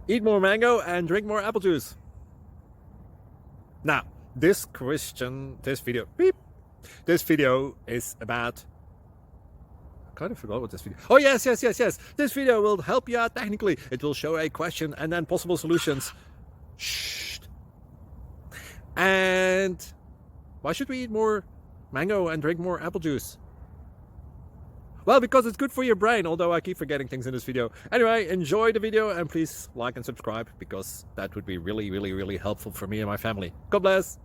Eat more mango and drink more apple juice. Now, this video is about... I kind of forgot what this video... Oh, yes. This video will help you out technically. It will show a question and then possible solutions. Shh. And why should we eat more mango and drink more apple juice? Well, because it's good for your brain, although I keep forgetting things in this video. Anyway, enjoy the video and please like and subscribe, because that would be really helpful for me and my family. God bless!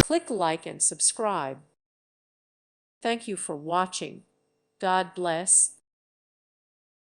Click like and subscribe. Thank you for watching. God bless.